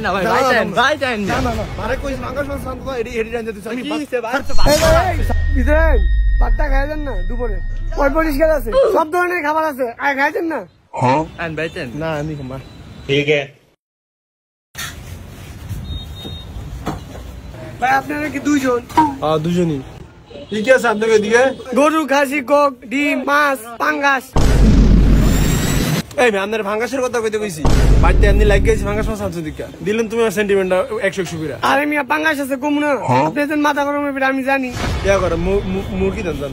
না ভাই ভাই দেন না না মারে কইছ মাংস মাছ শান্ত তো এডি এডি জানতে আমি কি হইছে ভাই বিদেন পাট্টা খাইছেন না দুপুরে ওই পরিষ্কার আছে সব ধরনের খাবার আছে আর খাইছেন না হ্যাঁ আন ভাই দেন না আমি খামা ठीक है ভাই আপনারা কি দুইজন দুজনই ঠিক আছে আপনাকে দিয়ে গরু খাসি কক ডিম মাছ পাঙ্গাস এই আপনার ভাঙ্গাসের কথা কইতে কইছি বাড়িতে এমনি লাগিয়েছি ভাঙ্গাস মাছ আনছো দিকা দিলেন তুমি সেন্টিমেন্ট 100 করে আরে মিয়া পাঙ্গাস আছে কম না আপনি তো মাথা গরম হবে আমি জানি ইয়া করে মুরগি দেন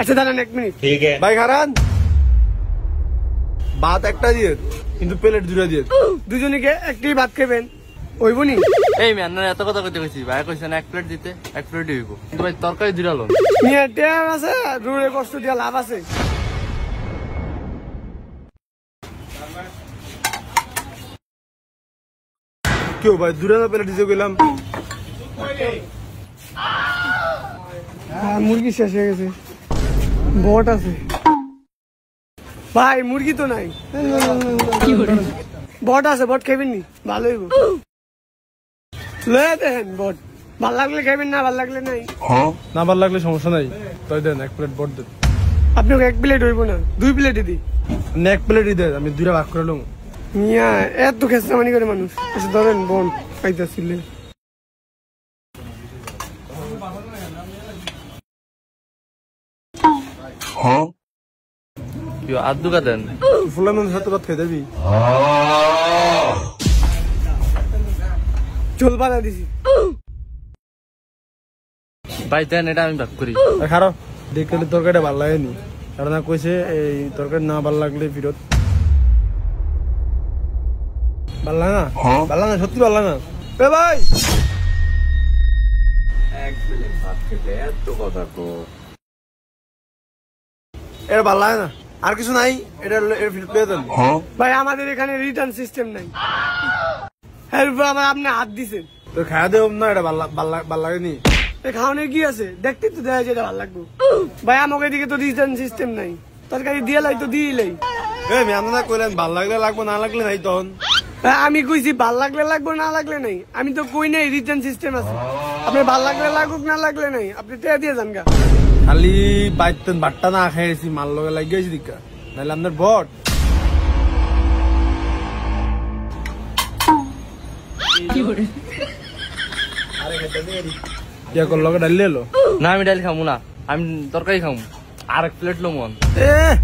আচ্ছা দাঁড়ান 1 মিনিট ठीक है ভাই খারান ভাত একটা দিয়ে কিন্তু প্লেট দুটো দিয়ে দুজনকে একটি ভাত খাবেন ওইবনি এই ম্যান না এত কথা কইতে কইছি ভাই কইছেন এক প্লেট দিতে এক প্লেট দিব কিন্তু ভাই তরকারি দিলালো মিয়া টেম আছে দূরে কষ্ট দিয়া লাভ আছে কেউ ভাই দুটো প্লেট দিতে গেলাম মুরগি শেষ হয়ে গেছে বট আছে ভাই মুরগি তো নাই বট আছে বট খাবেন নি ভালো হইব লয়ে দেখেন বট ভাল লাগলে খাবেন না ভাল লাগলে নাই না ভালো লাগলে সমস্যা নাই তাই দেন এক প্লেট বট দেন আপনাকে 1 প্লেট হইব না 2 প্লেটই দিই এক প্লেটই দেন আমি দুইটা ভাগ করে লম মিয়া এত খেসরামানি করে মানুষ আচ্ছা ধরেন বোন খাইতেছিলে ইও আদুকা দেন ফুলামের সাথে ভাত খেয়ে যাবি চুল বাঁধা দিছি ভাই দেন এটা আমি ভাগ করি খারাপ দেখলে তরকারিটা ভালো লাগেনি কারণ কইছে এই তরকারি না ভালো লাগলে ফিরত ভালো লাগে না ভালো লাগে না সত্যি ভালো লাগে না এ ভাই এক প্লেট ভাত খেতে এত কথা তো এটা ভালো লাগে না আর কিছু নাই এটা ফিরত পেয়ে দেন ভাই আমাদের এখানে রিটার্ন সিস্টেম নাই হেল্প আমার আপনি হাত দিছেন তো খাওয়া দেব না এটা ভালো লাগেনি খাওয়ানোর কি আছে দেখতে তো দেখা যায় ভালো লাগবে ভাই আমাকে এদিকে তো রিটার্ন সিস্টেম নাই তরকারি দিয়ে লাই তো দিলেই আমি আপনারা কইলেন ভালো লাগলে লাগবো না লাগলে নাই তখন আমি কইছি ভাল লাগলে লাগবে না লাগলে নাই আমি তো কই নাই রিটার্ন সিস্টেম আছে আপনি ভাল লাগলে লাগুক না লাগলে নাই আপনি টেয়া দিয়ে যান গা খালি বাইতেন বাট্টা না খাইছি মাল লগে লাগিয়েছি দিকা নাহলে আপনার বট ইয়া কর লগে ডালি এলো না আমি ডাল খামু না আমি তরকারি খামু আর এক প্লেট লো মন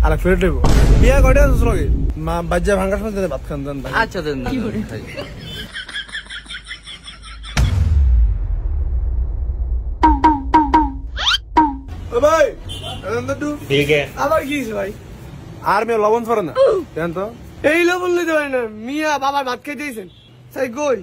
আর ফেরত দেব বিয়া করে আছো লগে মা বাজ্জা ভাঙ্গাস মাছ ভাত খান দেন ভাই আচ্ছা দেন খাই ও ভাই এন্ড ठीक है আবার কি হইছে ভাই আর মে লবণ পড়ে না দেন তো এই লবণ লইতে পারে না মিয়া বাবার ভাত খেয়ে দিয়েছেন সেই কই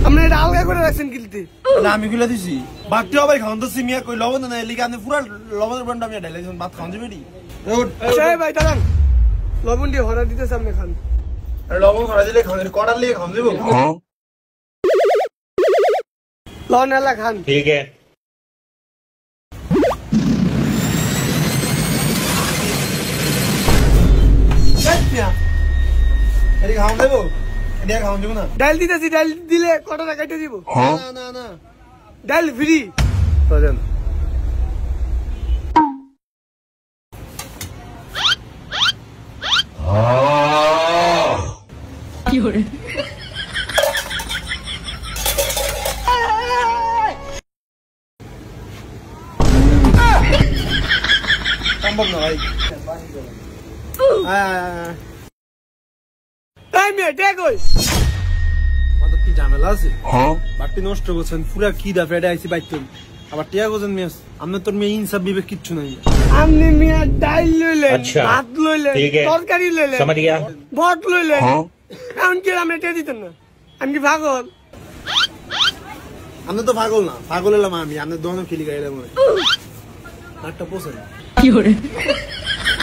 আপনি এটা আলগা করে রাখছেন কিলতে না আমি গুলা দিছি বাকি আবার খাওন তো সিমিয়া কই লবণ না লিগা আপনি পুরো লবণের বন্ডা আমি ঢাইলাইছেন ভাত খাওন যাবে নি আচ্ছা ভাই দাঁড়ান লবণ দিয়ে হরা দিতে সামনে খান লবণ খরা দিলে খাওন কড়ার লিগে খাওন যাবো লবণ এলা খান ठीक है এটি খাওন দেবো এটি খাওন যাবো না ডাল দিতেছি ডাল দিলে কত টাকা কেটে দিব না না না ডাল ফ্রি তো দেন সম্ভব না ভাই এই মেয়ে ডেক ওই মাত্র কি ঝামেলা আছে বাটি নষ্ট করছেন পুরা কি দা ফেডে আইছি বাইতে আবার টিয়া গোছেন মিয়াস আমনে তোর মেয়ে ইনসাফ বিবেক কিচ্ছু নাই আপনি মিয়া ডাল লইলেন আচ্ছা, ভাত লইলেন ঠিক আছে। তরকারি লইলেন समझ गया বট লইলেন এখন কি আপনি টেয়া দিতেন না আমি কি পাগল আপনি তো পাগল না পাগল হলাম আমি আপনার দোকানে খেলি গাইলে মনে একটা পোষেন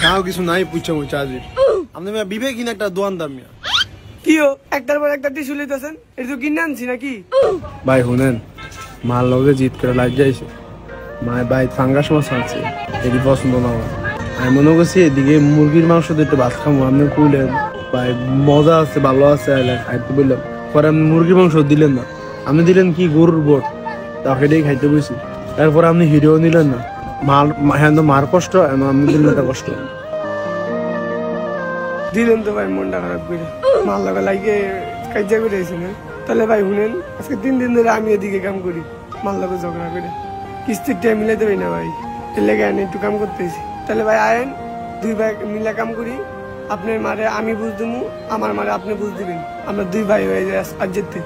তাও কিছু নাই পুচ্ছা মুচ্ছা আজ আপনি মিয়া বিবেকহীন একটা দোয়ান দাম মিয়া কিও একটার পর একটা টিস্যু লইতেছেন এটা তো কিনে আনছি নাকি ভাই শুনেন মার লগে জিত করে লাগ যাইছে মায় ভাই ফাঙ্গাস মাছ আনছে এটি পছন্দ না আমার আমি মনে করছি এদিকে মুরগির মাংস দিয়ে একটু ভাত খাবো, আপনি কইলেন ভাই মজা আছে ভালো আছে খাইতে বললাম, পরে আপনি মুরগির মাংস দিলেন না, আপনি দিলেন কি গরুর বোট, তা সেটাই খাইতে বসি। তারপরে আপনি হিরেও নিলেন না, হ্যাঁ তো মার কষ্ট, আপনি দিলেন একটা কষ্ট দিলেন তো ভাই মনটা খারাপ করে, মাল লাগা লাগে কাজা করে আইছি না। তাহলে ভাই শুনেন, আজকে 3 দিন ধরে আমি এদিকে কাম করি, মাল লাগা ঝগড়া করে কিস্তির টাইম মিলাইতে পারি না ভাই, এর লেগে আমি একটু কাম করতেছি। তাহলে ভাই আয়েন 2 ভাই মিলা কাম করি, আপনার মারে আমি বুঝ দিমু, আমার মারে আপনি বুঝ দিবেন, আমরা 2 ভাই হয়ে যায় আজ যেতে।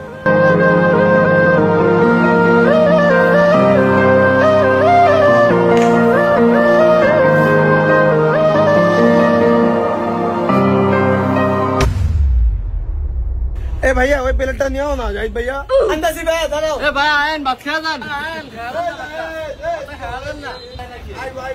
এ ভাইয়া ওই প্লেটটা নিও না জাহিদ ভাইয়া, আন্দাজি ভাইয়া দাঁড়াও। এ ভাই আয়েন ভাত খেয়ে যান। ভাই ভাই